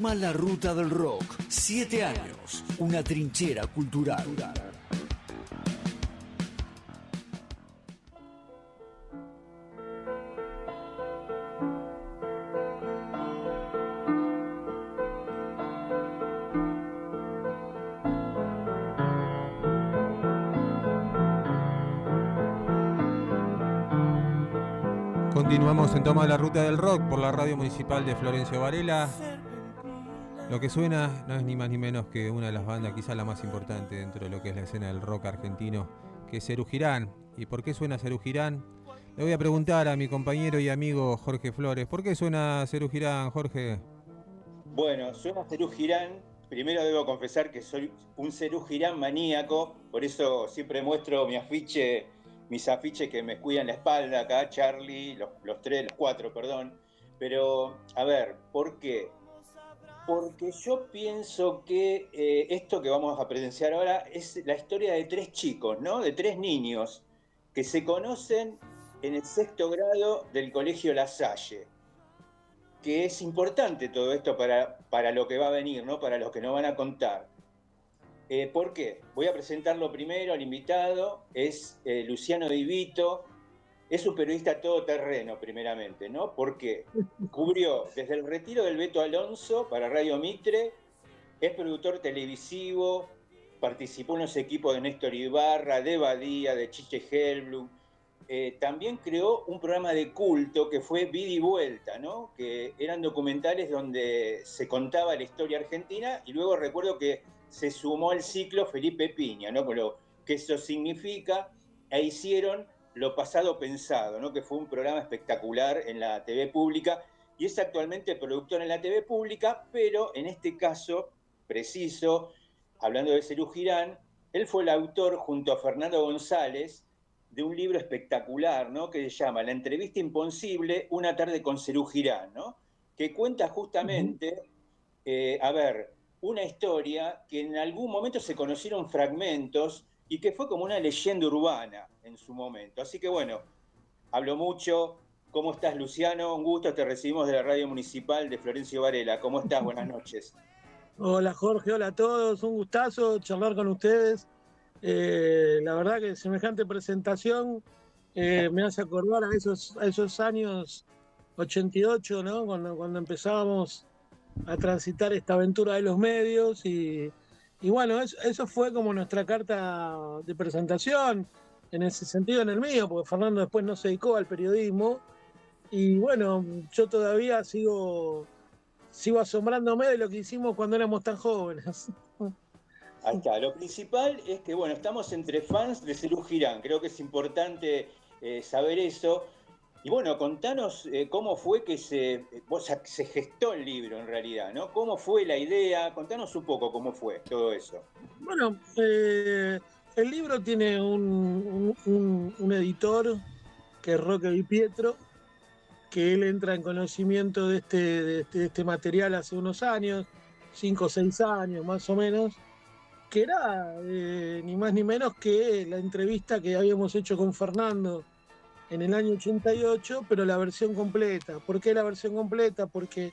Toma la ruta del rock. 7 años. Una trinchera cultural. Continuamos en Toma la Ruta del Rock por la radio municipal de Florencio Varela. Lo que suena no es ni más ni menos que una de las bandas, quizás la más importante dentro de lo que es la escena del rock argentino, que es Serú Girán. ¿Y por qué suena Serú Girán? Le voy a preguntar a mi compañero y amigo Jorge Flores. ¿Por qué suena Serú Girán, Jorge? Bueno, suena Serú Girán. Primero debo confesar que soy un Serú Girán maníaco, por eso siempre muestro mis afiches que me cuidan la espalda acá, Charlie, los cuatro, perdón. Pero, a ver, ¿por qué? Porque yo pienso que esto que vamos a presenciar ahora es la historia de 3 chicos, ¿no? De 3 niños que se conocen en el 6º grado del Colegio La Salle, que es importante todo esto para lo que va a venir, ¿no? Para los que nos van a contar. ¿Por qué? Voy a presentarlo primero al invitado, es Luciano Di Vito, es un periodista todoterreno primeramente, ¿no? Porque cubrió desde el retiro del Beto Alonso para Radio Mitre, es productor televisivo, participó en los equipos de Néstor Ibarra, de Badía, de Chiche Helblum. También creó un programa de culto que fue Vida y Vuelta, ¿no? Que eran documentales donde se contaba la historia argentina, y luego recuerdo que se sumó al ciclo Felipe Piña, ¿no? Con lo que eso significa, e hicieron Lo Pasado Pensado, ¿no? Que fue un programa espectacular en la TV pública, y es actualmente productor en la TV pública, pero en este caso preciso, hablando de Serú Girán, él fue el autor junto a Fernando González de un libro espectacular, ¿no? Que se llama La entrevista imposible, una tarde con Serú Girán, ¿no? Que cuenta justamente, una historia que en algún momento se conocieron fragmentos y que fue como una leyenda urbana en su momento. Así que bueno, hablo mucho. ¿Cómo estás, Luciano? Un gusto, te recibimos de la radio municipal de Florencio Varela. ¿Cómo estás? Buenas noches. Hola Jorge, hola a todos, un gustazo charlar con ustedes. La verdad que semejante presentación me hace acordar a esos años 88, ¿no? Cuando empezábamos a transitar esta aventura de los medios y bueno, eso fue como nuestra carta de presentación, en ese sentido en el mío, porque Fernando después no se dedicó al periodismo y bueno, yo todavía sigo asombrándome de lo que hicimos cuando éramos tan jóvenes. Ahí está. Lo principal es que, bueno, estamos entre fans de Serú Girán. Creo que es importante saber eso. Y bueno, contanos cómo fue que se gestó el libro en realidad, ¿no? ¿Cómo fue la idea? Contanos un poco cómo fue todo eso. Bueno, el libro tiene un editor que es Roque Di Pietro, que él entra en conocimiento de este material hace unos años, 5 o 6 años más o menos, que era ni más ni menos que la entrevista que habíamos hecho con Fernando en el año 88, pero la versión completa. ¿Por qué la versión completa? Porque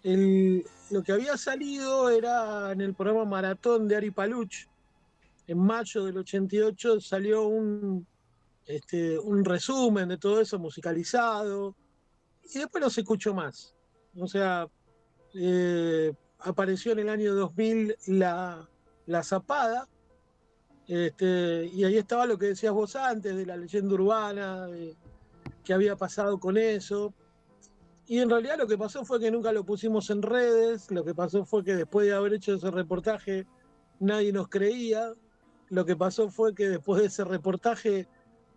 lo que había salido era en el programa Maratón de Ari Paluch. En mayo del 88 salió un resumen de todo eso musicalizado y después no se escuchó más. O sea, apareció en el año 2000 la Zapada, y ahí estaba lo que decías vos antes de la leyenda urbana, de qué había pasado con eso. Y en realidad lo que pasó fue que nunca lo pusimos en redes, lo que pasó fue que después de haber hecho ese reportaje nadie nos creía, lo que pasó fue que después de ese reportaje,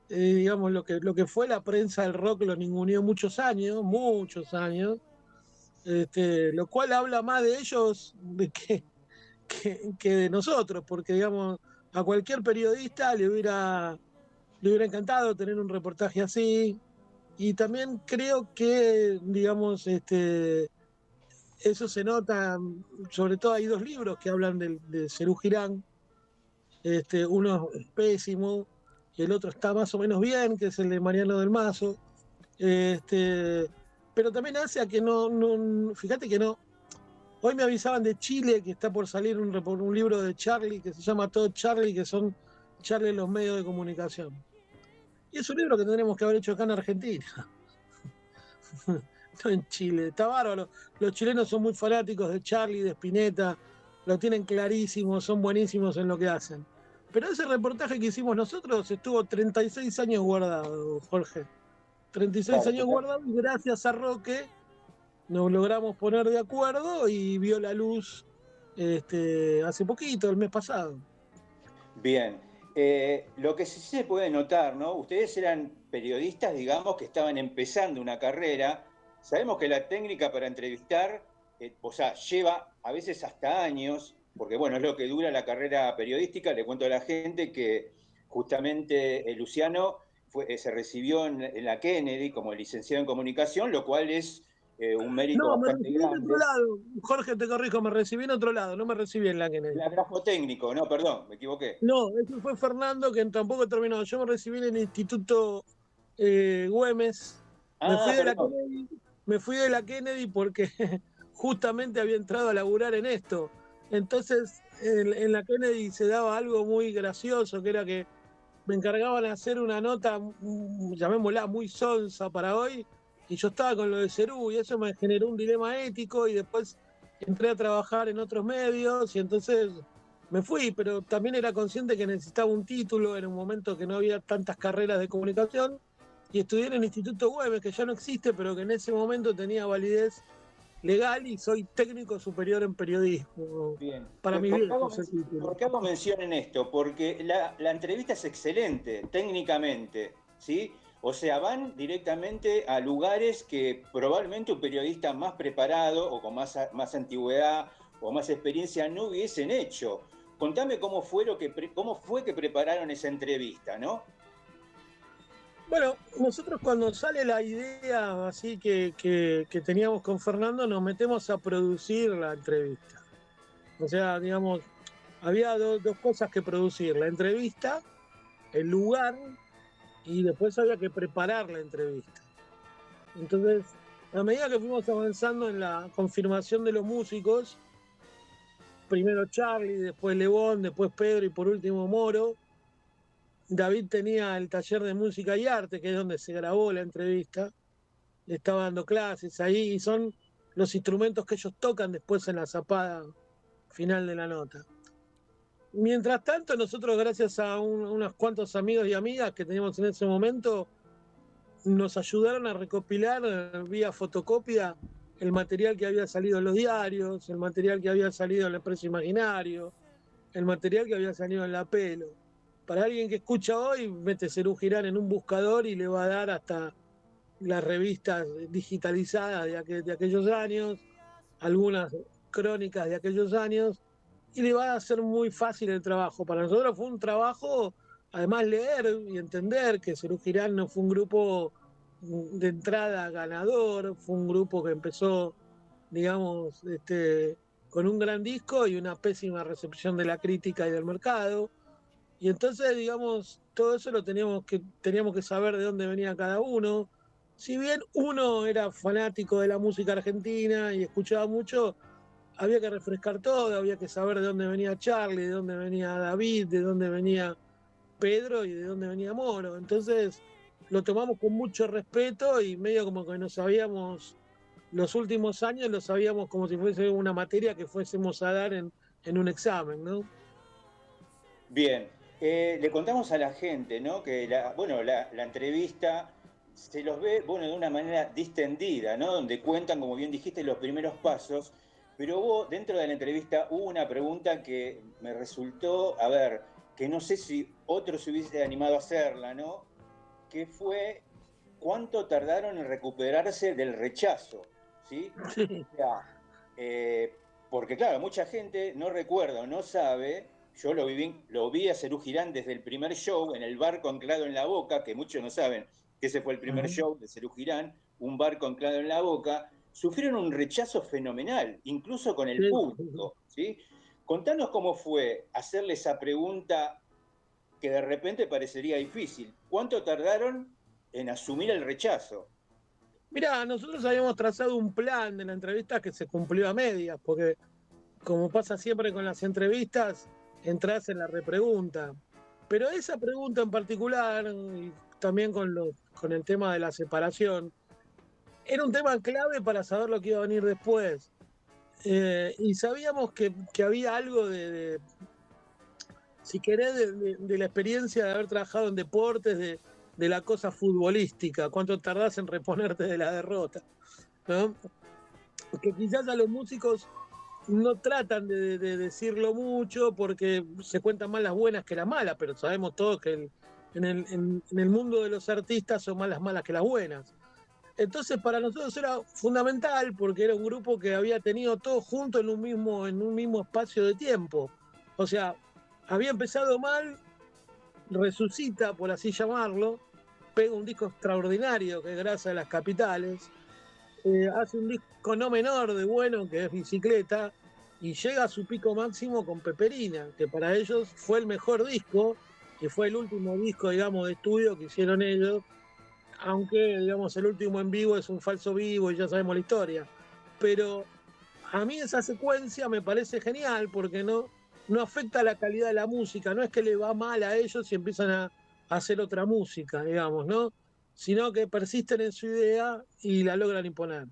digamos, lo que fue la prensa del rock lo ninguneó muchos años, lo cual habla más de ellos que de nosotros, porque digamos, a cualquier periodista le hubiera encantado tener un reportaje así. Y también creo que, digamos, eso se nota, sobre todo hay 2 libros que hablan de Serú Girán, uno es pésimo y el otro está más o menos bien, que es el de Mariano del Mazo, pero también hace a que fíjate que no, Hoy me avisaban de Chile que está por salir un libro de Charlie que se llama Todo Charlie, que son Charlie en los medios de comunicación. Y es un libro que tendremos que haber hecho acá en Argentina, no en Chile. Está bárbaro. Los chilenos son muy fanáticos de Charlie, de Spinetta, lo tienen clarísimo, son buenísimos en lo que hacen. Pero ese reportaje que hicimos nosotros estuvo 36 años guardado, Jorge. 36 Claro, años guardado y gracias a Roque nos logramos poner de acuerdo y vio la luz hace poquito, el mes pasado. bien. Lo que sí se puede notar, ¿no? Ustedes eran periodistas, digamos, que estaban empezando una carrera. Sabemos que la técnica para entrevistar, o sea, lleva a veces hasta años, porque bueno, es lo que dura la carrera periodística. Le cuento a la gente que justamente Luciano se recibió en la Kennedy como licenciado en comunicación, lo cual es un mérito No, me bastante recibí en otro grande. lado. Jorge, te corrijo, me recibí en otro lado, no me recibí en la Kennedy. El grafo no, perdón, me equivoqué. No, ese fue Fernando, que tampoco terminó. Yo me recibí en el Instituto Güemes. Me fui Ah, de la perdón. Kennedy, me fui de la Kennedy porque justamente había entrado a laburar en esto. Entonces, en la Kennedy se daba algo muy gracioso, que era que me encargaban de hacer una nota, llamémosla, muy sonsa para hoy, y yo estaba con lo de Cerú, y eso me generó un dilema ético, y después entré a trabajar en otros medios, y entonces me fui, pero también era consciente que necesitaba un título en un momento que no había tantas carreras de comunicación, y estudié en el Instituto Güemes, que ya no existe, pero que en ese momento tenía validez legal, y soy técnico superior en periodismo. Bien. Para mis viejos el ¿Por título. qué hago mención en esto? Porque la entrevista es excelente técnicamente, ¿sí? O sea, van directamente a lugares que probablemente un periodista más preparado o con más antigüedad o más experiencia no hubiesen hecho. Contame cómo fue que prepararon esa entrevista, ¿no? Bueno, nosotros cuando sale la idea así que teníamos con Fernando, nos metemos a producir la entrevista. O sea, digamos, había dos cosas que producir, la entrevista, el lugar, y después había que preparar la entrevista. Entonces, a medida que fuimos avanzando en la confirmación de los músicos, primero Charlie, después Lebón, después Pedro y por último Moro, David tenía el taller de música y arte, que es donde se grabó la entrevista. Le estaba dando clases ahí y son los instrumentos que ellos tocan después en la zapada final de la nota. Mientras tanto, nosotros, gracias a unos cuantos amigos y amigas que teníamos en ese momento, nos ayudaron a recopilar vía fotocopia el material que había salido en los diarios, el material que había salido en el Expreso Imaginario, el material que había salido en La Pelo. Para alguien que escucha hoy, mete Serú Girán en un buscador y le va a dar hasta las revistas digitalizadas de aquellos años, algunas crónicas de aquellos años, y le va a hacer muy fácil el trabajo. Para nosotros fue un trabajo, además leer y entender que Serú Girán no fue un grupo de entrada ganador, fue un grupo que empezó, digamos, con un gran disco y una pésima recepción de la crítica y del mercado. Y entonces, digamos, todo eso teníamos que saber de dónde venía cada uno. Si bien uno era fanático de la música argentina y escuchaba mucho, había que refrescar todo, había que saber de dónde venía Charlie, de dónde venía David, de dónde venía Pedro y de dónde venía Moro. Entonces lo tomamos con mucho respeto y medio como que nos sabíamos, los últimos años lo sabíamos como si fuese una materia que fuésemos a dar en un examen, ¿no? Bien, le contamos a la gente, ¿no? Que la entrevista se los ve, bueno, de una manera distendida, ¿no? Donde cuentan, como bien dijiste, los primeros pasos, pero vos, dentro de la entrevista, hubo una pregunta que me resultó, a ver, que no sé si otro se hubiese animado a hacerla, ¿no? Que fue, ¿cuánto tardaron en recuperarse del rechazo? ¿Sí? Sí. O sea, porque claro, mucha gente no recuerda o no sabe. Yo lo vi a Serú Girán desde el primer show en el barco anclado en la boca, que muchos no saben que ese fue el primer show de Serú Girán, un barco anclado en la boca. Sufrieron un rechazo fenomenal, incluso con el Sí. público, ¿sí? Contanos cómo fue hacerle esa pregunta que de repente parecería difícil. ¿Cuánto tardaron en asumir el rechazo? Mirá, nosotros habíamos trazado un plan de la entrevista que se cumplió a medias, porque como pasa siempre con las entrevistas, entras en la repregunta. Pero esa pregunta en particular, y también con el tema de la separación, era un tema clave para saber lo que iba a venir después. Y sabíamos que había algo si querés, de la experiencia de haber trabajado en deportes, de la cosa futbolística, cuánto tardás en reponerte de la derrota, ¿no? Que quizás a los músicos no tratan de decirlo mucho porque se cuentan más las buenas que las malas, pero sabemos todos que en el mundo de los artistas son más las malas que las buenas. Entonces para nosotros era fundamental porque era un grupo que había tenido todo junto en un mismo espacio de tiempo. O sea, había empezado mal, resucita, por así llamarlo, pega un disco extraordinario que es Grasa de las Capitales, hace un disco no menor de bueno que es Bicicleta y llega a su pico máximo con Peperina, que para ellos fue el mejor disco, que fue el último disco, digamos, de estudio que hicieron ellos, aunque, digamos, el último en vivo es un falso vivo y ya sabemos la historia. Pero a mí esa secuencia me parece genial porque no afecta la calidad de la música, no es que le va mal a ellos y empiezan a hacer otra música, digamos, ¿no? Sino que persisten en su idea y la logran imponer.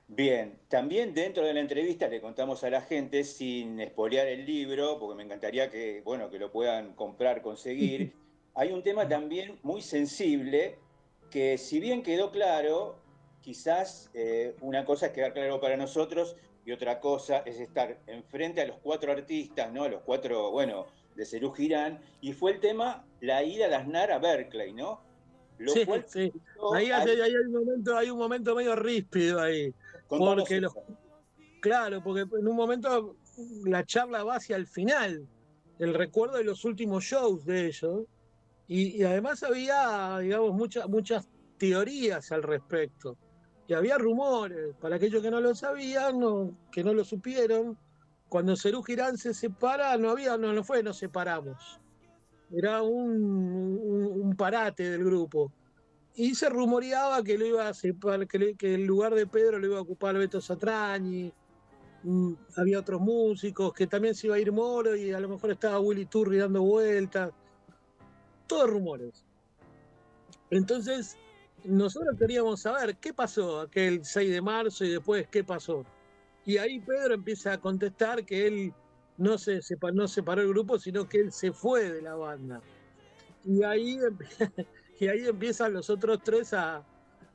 Bien, también dentro de la entrevista le contamos a la gente, sin espolear el libro, porque me encantaría que, bueno, que lo puedan comprar, conseguir, hay un tema también muy sensible que si bien quedó claro, quizás una cosa es quedar claro para nosotros y otra cosa es estar enfrente a los 4 artistas, ¿no? A los 4, bueno, de Serú Girán, y fue el tema la ida a las NAR a Berkeley, ¿no? Lo Sí, cual sí. suscitó al... Hay un momento medio ríspido ahí. Contanos Porque eso. claro, porque en un momento la charla va hacia el final, el recuerdo de los últimos shows de ellos, y además había, digamos, muchas teorías al respecto. Y había rumores, para aquellos que no lo sabían, que no lo supieron, cuando Serú Girán se separa, no fue nos separamos. Era un parate del grupo. Y se rumoreaba que lo iba a separar, que el lugar de Pedro lo iba a ocupar Beto Satrañi. Había otros músicos, que también se iba a ir Moro y a lo mejor estaba Willy Turri dando vueltas. Todos rumores. Entonces, nosotros queríamos saber qué pasó aquel 6 de marzo y después qué pasó. Y ahí Pedro empieza a contestar que él no separó el grupo, sino que él se fue de la banda. Y ahí, y ahí empiezan los otros tres a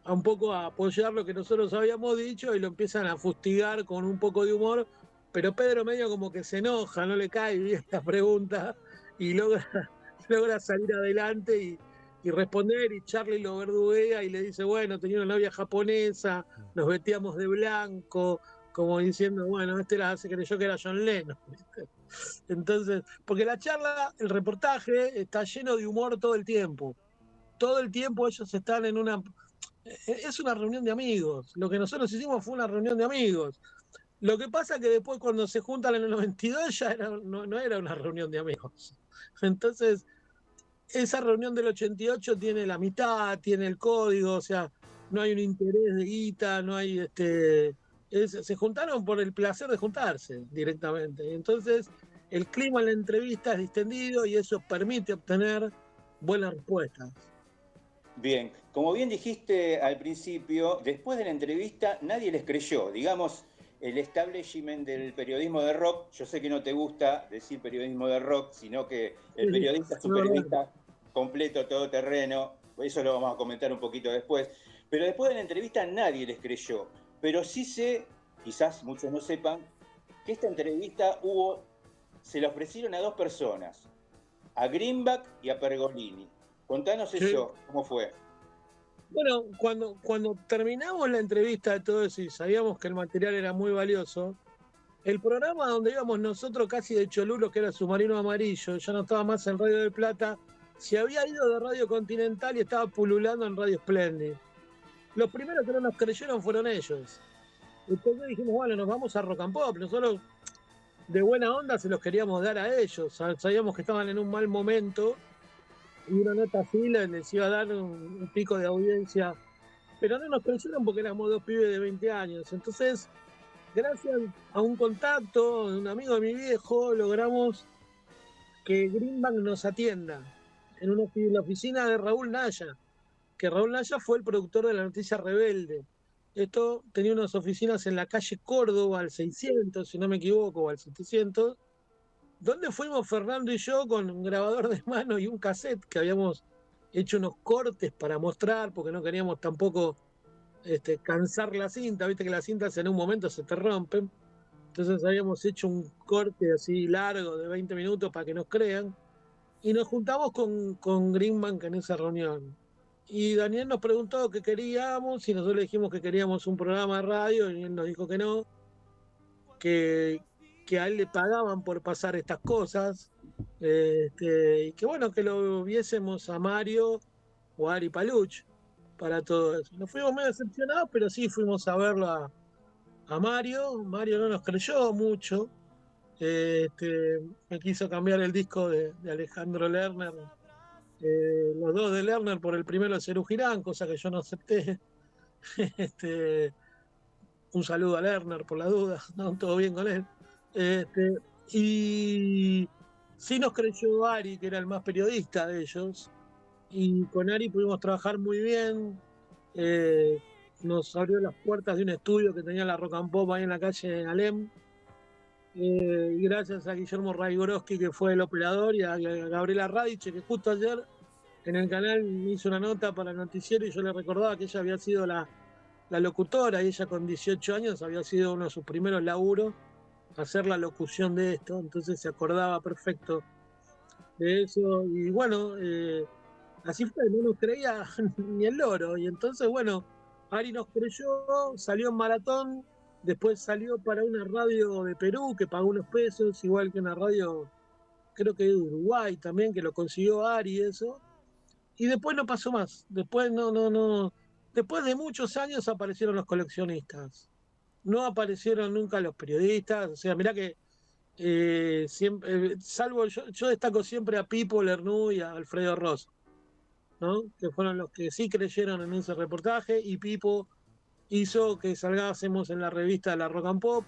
un poco a apoyar lo que nosotros habíamos dicho y lo empiezan a fustigar con un poco de humor, pero Pedro medio como que se enoja, no le cae bien la pregunta y logra salir adelante y responder, y Charlie lo verduguea y le dice, bueno, tenía una novia japonesa, nos vestíamos de blanco, como diciendo, bueno, este se creyó que era John Lennon. Entonces, porque la charla, el reportaje está lleno de humor todo el tiempo. Todo el tiempo ellos están en una... Es una reunión de amigos. Lo que nosotros hicimos fue una reunión de amigos. Lo que pasa es que después cuando se juntan en el 92 ya no era una reunión de amigos. Entonces, esa reunión del 88 tiene la mitad, tiene el código, o sea, no hay un interés de guita, no hay se juntaron por el placer de juntarse directamente. Entonces, el clima en la entrevista es distendido y eso permite obtener buenas respuestas. Bien, como bien dijiste al principio, después de la entrevista nadie les creyó. Digamos, el establishment del periodismo de rock, yo sé que no te gusta decir periodismo de rock, sino que el periodista es un periodista completo, todoterreno, eso lo vamos a comentar un poquito después, pero después de la entrevista nadie les creyó. Pero sí sé, quizás muchos no sepan, que esta entrevista se la ofrecieron a 2 personas, a Greenback y a Pergolini. Contanos eso, ¿cómo fue? Bueno, cuando terminamos la entrevista de todo eso y sabíamos que el material era muy valioso, el programa donde íbamos nosotros casi de cholulos, que era Submarino Amarillo, ya no estaba más en Radio del Plata, se había ido de Radio Continental y estaba pululando en Radio Splendid. Los primeros que no nos creyeron fueron ellos. Entonces dijimos, bueno, nos vamos a Rock and Pop. Nosotros de buena onda se los queríamos dar a ellos. Sabíamos que estaban en un mal momento y una nota así les iba a dar un pico de audiencia pero no nos creyeron porque éramos dos pibes de 20 años. Entonces, gracias a un contacto de un amigo de mi viejo, logramos que Greenbank nos atienda en la oficina de Raúl Naya, que Raúl Naya fue el productor de La Noticia Rebelde. Esto tenía unas oficinas en la calle Córdoba, al 600, si no me equivoco, o al 700, donde fuimos Fernando y yo con un grabador de mano y un cassette que habíamos hecho unos cortes para mostrar, porque no queríamos tampoco cansar la cinta, viste que las cintas en un momento se te rompen. Entonces habíamos hecho un corte así largo de 20 minutos para que nos crean. Y nos juntamos con Greenbank en esa reunión. Y Daniel nos preguntó qué queríamos y nosotros le dijimos que queríamos un programa de radio y él nos dijo que no, que, que a él le pagaban por pasar estas cosas, y que bueno, que lo viésemos a Mario o a Ari Paluch para todo eso. Nos fuimos medio decepcionados, pero sí fuimos a verlo a Mario. Mario no nos creyó mucho. Me quiso cambiar el disco de Alejandro Lerner, los dos de Lerner por el primero de Serú Girán, cosa que yo no acepté. este, un saludo a Lerner por la duda, no, todo bien con él. Y sí nos creyó Ari, que era el más periodista de ellos, y con Ari pudimos trabajar muy bien. Nos abrió las puertas de un estudio que tenía la Rock and Pop ahí en la calle Alem. Y gracias a Guillermo Raigorowski, que fue el operador, y a Gabriela Radiche, que justo ayer en el canal me hizo una nota para el noticiero y yo le recordaba que ella había sido la locutora, y ella con 18 años había sido uno de sus primeros laburos hacer la locución de esto, entonces se acordaba perfecto de eso. Y bueno, así fue, no nos creía ni el loro. Y entonces, bueno, Ari nos creyó, salió en Maratón, después salió para una radio de Perú que pagó unos pesos, igual que una radio, creo que de Uruguay también, que lo consiguió Ari, eso. Y después no pasó más. Después no. Después de muchos años aparecieron los coleccionistas. No aparecieron nunca los periodistas. O sea, mirá que siempre, salvo yo destaco siempre a Pipo Lernú y a Alfredo Ross, ¿no? Que fueron los que sí creyeron en ese reportaje, y Pipo hizo que salgásemos en la revista de la Rock and Pop.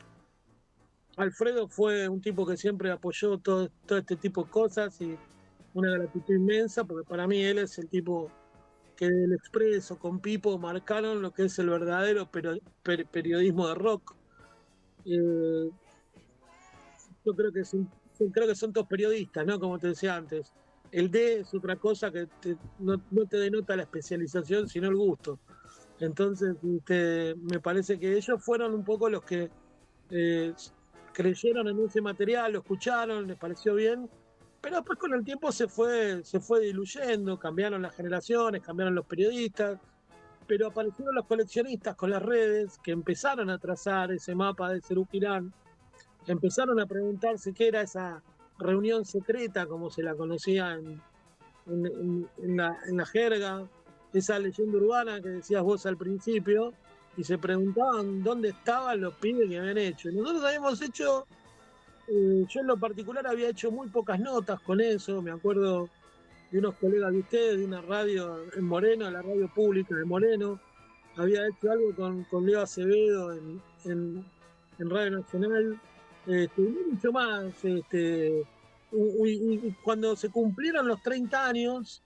Alfredo fue un tipo que siempre apoyó todo este tipo de cosas, y una gratitud inmensa, porque para mí él es el tipo que del Expreso con Pipo marcaron lo que es el verdadero periodismo de rock. Yo creo que son todos periodistas, ¿no? Como te decía antes. El D es otra cosa que no te denota la especialización, sino el gusto. Entonces, me parece que ellos fueron un poco los que creyeron en ese material, lo escucharon, les pareció bien, pero después con el tiempo se fue diluyendo, cambiaron las generaciones, cambiaron los periodistas, pero aparecieron los coleccionistas con las redes que empezaron a trazar ese mapa de Serú Girán, empezaron a preguntarse qué era esa reunión secreta, como se la conocía en la jerga, esa leyenda urbana que decías vos al principio, y se preguntaban dónde estaban los pibes que habían hecho. Y nosotros habíamos hecho, yo en lo particular había hecho muy pocas notas con eso, me acuerdo de unos colegas de ustedes, de una radio en Moreno, la radio pública de Moreno, había hecho algo con Leo Acevedo en Radio Nacional, y mucho más. Y cuando se cumplieron los 30 años,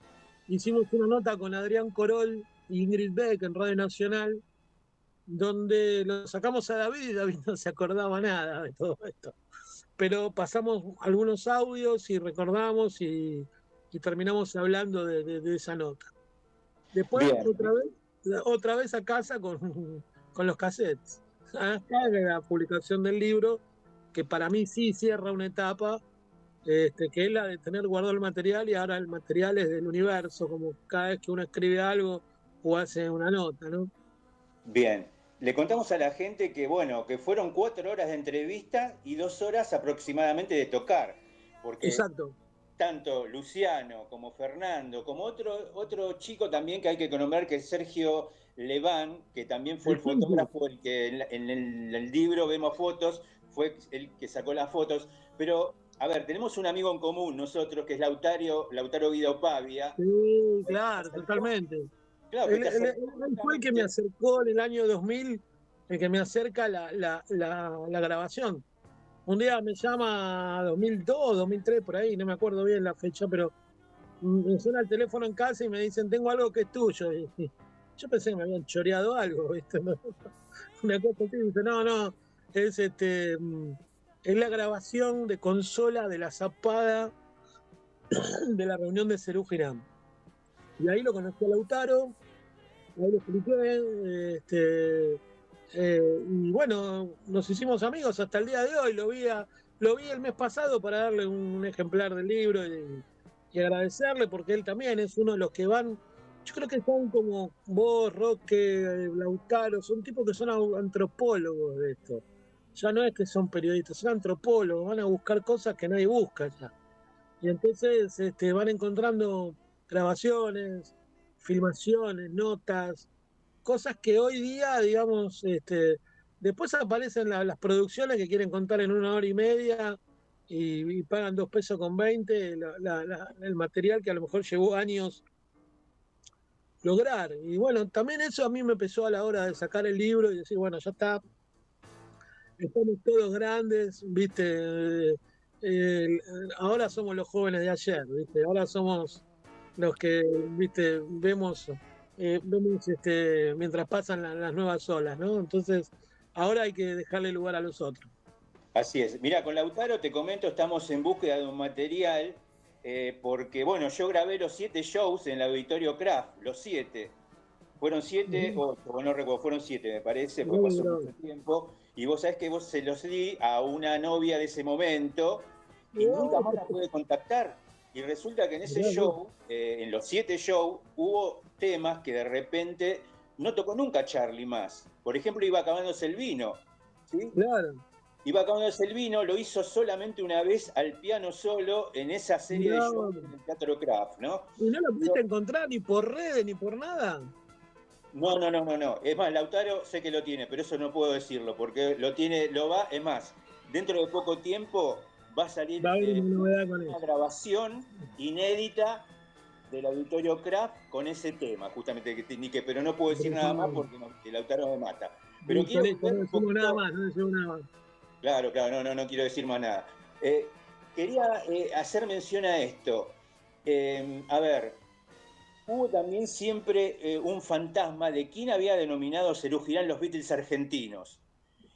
hicimos una nota con Adrián Corol y Ingrid Beck en Radio Nacional, donde lo sacamos a David y David no se acordaba nada de todo esto. Pero pasamos algunos audios y recordamos y terminamos hablando de esa nota. Después, otra vez a casa con los cassettes. Hasta la publicación del libro, que para mí sí cierra una etapa, que es la de tener guardado el material, y ahora el material es del universo, como cada vez que uno escribe algo o hace una nota, ¿no? Bien, le contamos a la gente que, bueno, que fueron 4 horas de entrevista y 2 horas aproximadamente de tocar, porque Exacto. tanto Luciano como Fernando, como otro chico también que hay que nombrar, que es Sergio Leván, que también fue el fotógrafo, el que en el libro vemos fotos, fue el que sacó las fotos. Pero, a ver, tenemos un amigo en común nosotros, que es Lautaro Guido Pavia. Sí, claro, totalmente. Claro, que Él, te él- acercó él fue el que me justamente. acercó en el año 2000, el que me acerca la grabación. Un día me llama 2002, 2003, por ahí, no me acuerdo bien la fecha, pero me suena el teléfono en casa y me dicen, tengo algo que es tuyo. Y yo pensé que me habían choreado algo, ¿viste? ¿No? Una cosa así, dice, no, no, es es la grabación de consola de la zapada de la reunión de Serú Girán. Y ahí lo conocí a Lautaro, ahí lo expliqué, y bueno, nos hicimos amigos hasta el día de hoy, lo vi el mes pasado para darle un ejemplar del libro y agradecerle porque él también es uno de los que van, yo creo que son como vos, Roque, Lautaro, son tipos que son antropólogos de esto. Ya no es que son periodistas, son antropólogos, van a buscar cosas que nadie busca ya. Y entonces van encontrando grabaciones, filmaciones, notas, cosas que hoy día, digamos, después aparecen las producciones que quieren contar en 1 hora y media y pagan 2 pesos con 20 el material que a lo mejor llevó años lograr. Y bueno, también eso a mí me pesó a la hora de sacar el libro y decir, bueno, ya está, estamos todos grandes, ¿viste? Eh, ahora somos los jóvenes de ayer, ¿viste? Ahora somos los que, ¿viste? Vemos mientras pasan las nuevas olas, ¿no? Entonces, ahora hay que dejarle lugar a los otros. Así es. Mira, con Lautaro te comento, estamos en búsqueda de un material, porque, bueno, yo grabé los 7 shows en el Auditorio Kraft, los 7. Fueron 7, Ujú. o no recuerdo, fueron 7, me parece, porque Muy pasó bravo. mucho tiempo. Y vos sabés que vos se los di a una novia de ese momento y nunca Oh, más la pude contactar. Y resulta que en ese mirá vos. show, en los 7 shows, hubo temas que de repente no tocó nunca Charlie más. Por ejemplo, iba acabándose el vino, ¿sí? Claro, Iba acabándose el vino, lo hizo solamente una vez al piano solo en esa serie de mirá shows vos. en el Teatro Kraft, ¿no? ¿Y no lo pudiste Pero encontrar ni por redes ni por nada? no, no, no, no, no. Es más, Lautaro sé que lo tiene, pero eso no puedo decirlo, porque lo tiene, lo va, es más, dentro de poco tiempo va a salir Va a haber una novedad con una eso. grabación inédita del Auditorio Kraft con ese tema, justamente, pero no puedo decir Por nada más favor. porque el Lautaro me mata. Pero Listo, quiero listo, volver no un decimos nada poquito, más, no decimos nada más. claro, claro, no, no, no quiero decir más nada. Eh, quería hacer mención a esto. A ver, hubo también siempre un fantasma de quién había denominado Serú Girán los Beatles argentinos.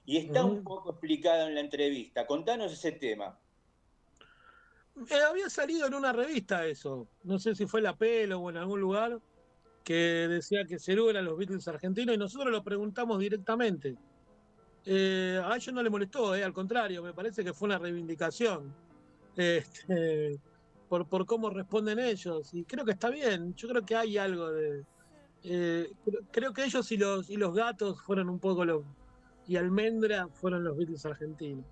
Y está un Ujú. poco explicado en la entrevista. Contanos ese tema. Había salido en una revista eso, no sé si fue La Pelo o en algún lugar, que decía que Cerú eran los Beatles argentinos y nosotros lo preguntamos directamente. A ellos no le molestó, al contrario, me parece que fue una reivindicación este, por cómo responden ellos. Y creo que está bien, yo creo que hay algo de... creo que ellos y los gatos fueron un poco los... Y Almendra fueron los Beatles argentinos.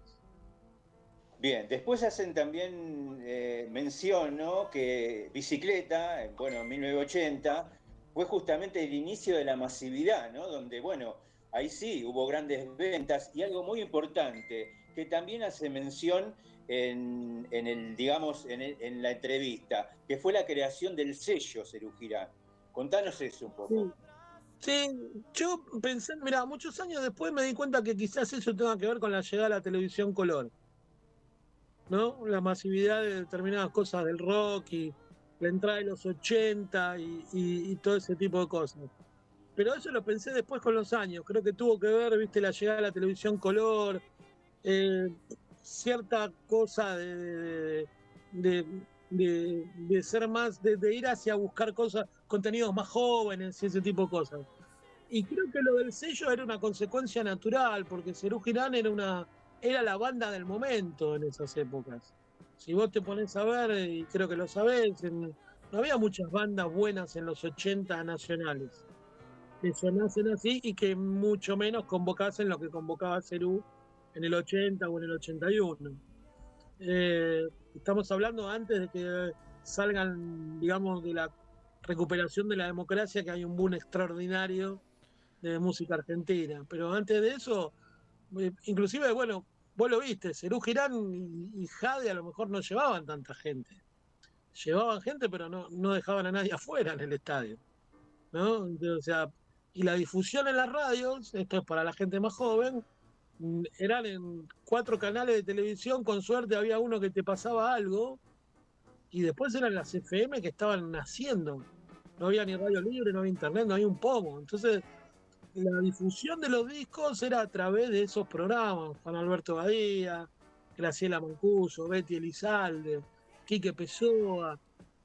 Bien, después hacen también mención, ¿no? Que Bicicleta, bueno, en 1980, fue justamente el inicio de la masividad, ¿no? Donde, bueno, ahí sí hubo grandes ventas y algo muy importante, que también hace mención digamos, en la entrevista, que fue la creación del sello Serú Girán. Contanos eso un poco. Sí, sí, yo pensé, mira, muchos años después me di cuenta que quizás eso tenga que ver con la llegada a la televisión color. ¿No? La masividad de determinadas cosas del rock y la entrada de los 80 y todo ese tipo de cosas. Pero eso lo pensé después con los años. Creo que tuvo que ver, viste, la llegada de la televisión color, eh, cierta cosa de, de ser más, de ir hacia buscar cosas, contenidos más jóvenes y ese tipo de cosas. Y creo que lo del sello era una consecuencia natural, porque Serú Girán era la banda del momento en esas épocas. Si vos te pones a ver, y creo que lo sabés, no había muchas bandas buenas en los 80 nacionales, que sonasen así y que mucho menos convocasen lo que convocaba Serú en el 80 o en el 81. Estamos hablando antes de que salgan, digamos, de la recuperación de la democracia, que hay un boom extraordinario de música argentina. Pero antes de eso, inclusive, bueno, vos lo viste, Serú Girán y Jade a lo mejor no llevaban tanta gente. Llevaban gente, pero no dejaban a nadie afuera en el estadio. ¿no? O sea, y la difusión en las radios, esto es para la gente más joven, eran en 4 canales de televisión, con suerte había uno que te pasaba algo, y después eran las FM que estaban naciendo. No había ni radio libre, no había internet, no había un pomo. Entonces, la difusión de los discos era a través de esos programas. Juan Alberto Badía, Graciela Mancuso, Betty Elizalde, Quique Pessoa,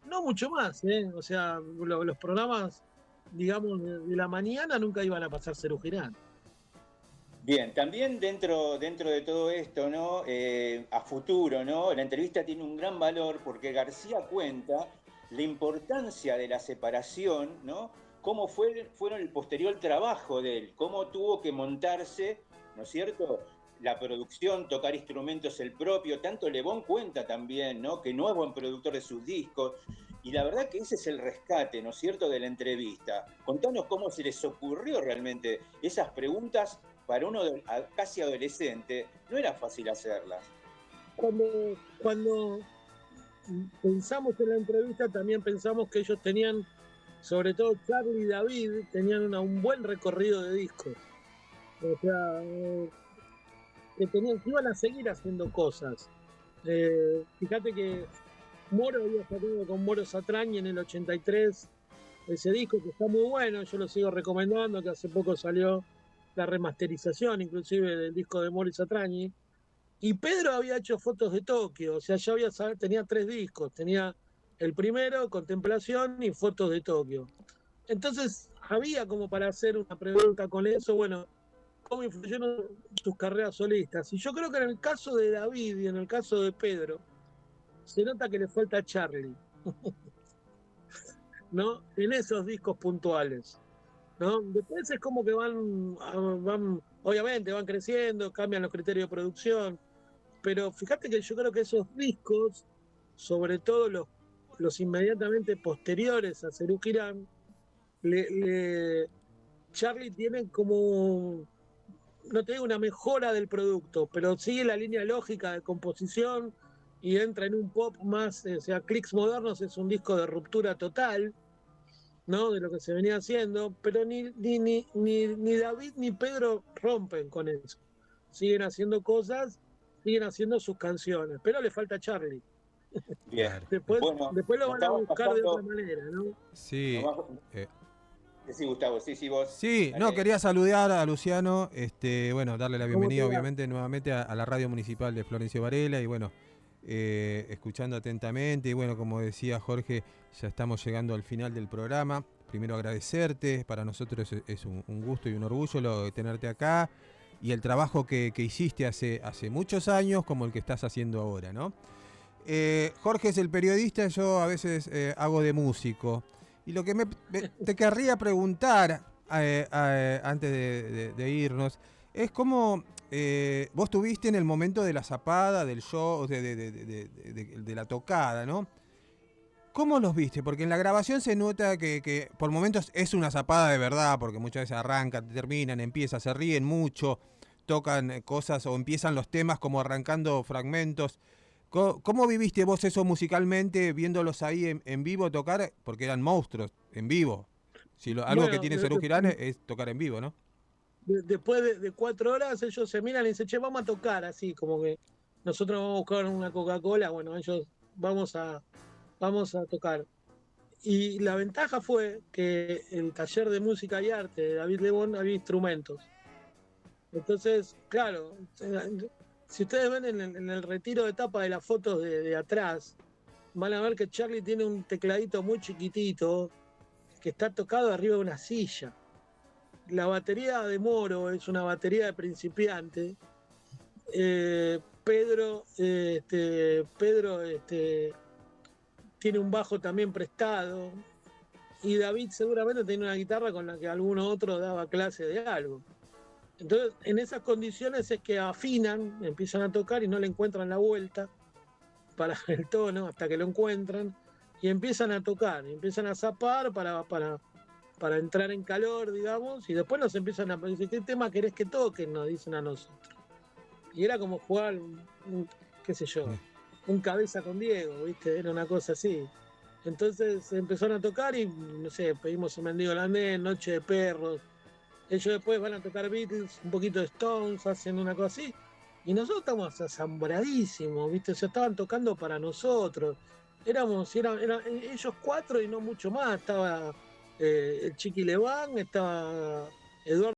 no mucho más, ¿eh? O sea, los programas, digamos, de la mañana nunca iban a pasar Serú Girán. Bien, también dentro de todo esto, ¿no? A futuro, ¿no? La entrevista tiene un gran valor porque García cuenta la importancia de la separación, ¿no? Cómo fueron el posterior trabajo de él, cómo tuvo que montarse, ¿no es cierto? La producción, tocar instrumentos el propio, tanto Lebón cuenta también, ¿no? Que no es buen productor de sus discos. Y la verdad que ese es el rescate, ¿no es cierto?, de la entrevista. Contanos cómo se les ocurrió realmente esas preguntas para uno casi adolescente. No era fácil hacerlas. Cuando pensamos en la entrevista, también pensamos que ellos tenían, sobre todo Charly y David, tenían un buen recorrido de discos. O sea, que iban a seguir haciendo cosas. Fíjate que Moro había sacado con Moro Satrañi en el 83 ese disco, que está muy bueno, yo lo sigo recomendando, que hace poco salió la remasterización inclusive del disco de Moro y Satrañi. Y Pedro había hecho Fotos de Tokio, o sea, ya tenía 3 discos, tenía el primero, Contemplación, y Fotos de Tokio. Entonces había como para hacer una pregunta con eso, bueno, ¿cómo influyeron sus carreras solistas? Y yo creo que en el caso de David y en el caso de Pedro, se nota que le falta Charly, ¿no? En esos discos puntuales, ¿no? Después es como que obviamente van creciendo, cambian los criterios de producción, pero fíjate que yo creo que esos discos, sobre todo los inmediatamente posteriores a Serú Girán, Charly tiene como, no te digo una mejora del producto, pero sigue la línea lógica de composición y entra en un pop más, o sea, Clicks Modernos es un disco de ruptura total, ¿no? De lo que se venía haciendo, pero ni David ni Pedro rompen con eso. Siguen haciendo cosas, siguen haciendo sus canciones, pero le falta Charly. Bien. Después, Bueno, después lo van a buscar de pasando... otra manera, ¿no? Sí. Sí, Gustavo, sí, vos. Sí, Dale. no, quería saludar a Luciano, bueno, darle la bienvenida ¿Cómo te va? obviamente nuevamente a la radio municipal de Florencio Varela y bueno, escuchando atentamente y bueno, como decía Jorge, ya estamos llegando al final del programa. Primero agradecerte, para nosotros es un gusto y un orgullo de tenerte acá y el trabajo que hiciste hace muchos años como el que estás haciendo ahora, ¿no? Jorge es el periodista, yo a veces hago de músico. Y lo que te querría preguntar antes de irnos es cómo vos tuviste en el momento de la zapada, del show, de la tocada, ¿no? ¿Cómo los viste? Porque en la grabación se nota que por momentos es una zapada de verdad, porque muchas veces arrancan, terminan, empiezan, se ríen mucho, tocan cosas o empiezan los temas como arrancando fragmentos. ¿Cómo viviste vos eso musicalmente, viéndolos ahí en vivo tocar? Porque eran monstruos en vivo. Algo que tiene Serú Girán es tocar en vivo, ¿no? Después de 4 horas ellos se miran y dicen, che, vamos a tocar, así como que nosotros vamos a buscar una Coca-Cola, bueno, ellos vamos a tocar. Y la ventaja fue que el taller de música y arte de David Lebón había instrumentos. Entonces, claro, si ustedes ven en el retiro de tapa de las fotos de atrás, van a ver que Charly tiene un tecladito muy chiquitito que está tocado arriba de una silla. La batería de Moro es una batería de principiante. Pedro tiene un bajo también prestado. Y David seguramente tiene una guitarra con la que alguno otro daba clase de algo. Entonces, en esas condiciones es que afinan, empiezan a tocar y no le encuentran la vuelta para el tono hasta que lo encuentran y empiezan a tocar, y empiezan a zapar para entrar en calor, digamos, y después nos empiezan a decir, ¿qué tema querés que toquen? Nos dicen a nosotros. Y era como jugar, qué sé yo, un cabeza con Diego, ¿viste? Era una cosa así. Entonces empezaron a tocar y, no sé, pedimos el mendigo holandés, Noche de Perros. Ellos después van a tocar Beatles, un poquito de Stones, hacen una cosa así. Y nosotros estamos asombradísimos, ¿viste? O sea, estaban tocando para nosotros. Eran ellos cuatro y no mucho más. Estaba el Chiqui Leván, estaba Eduardo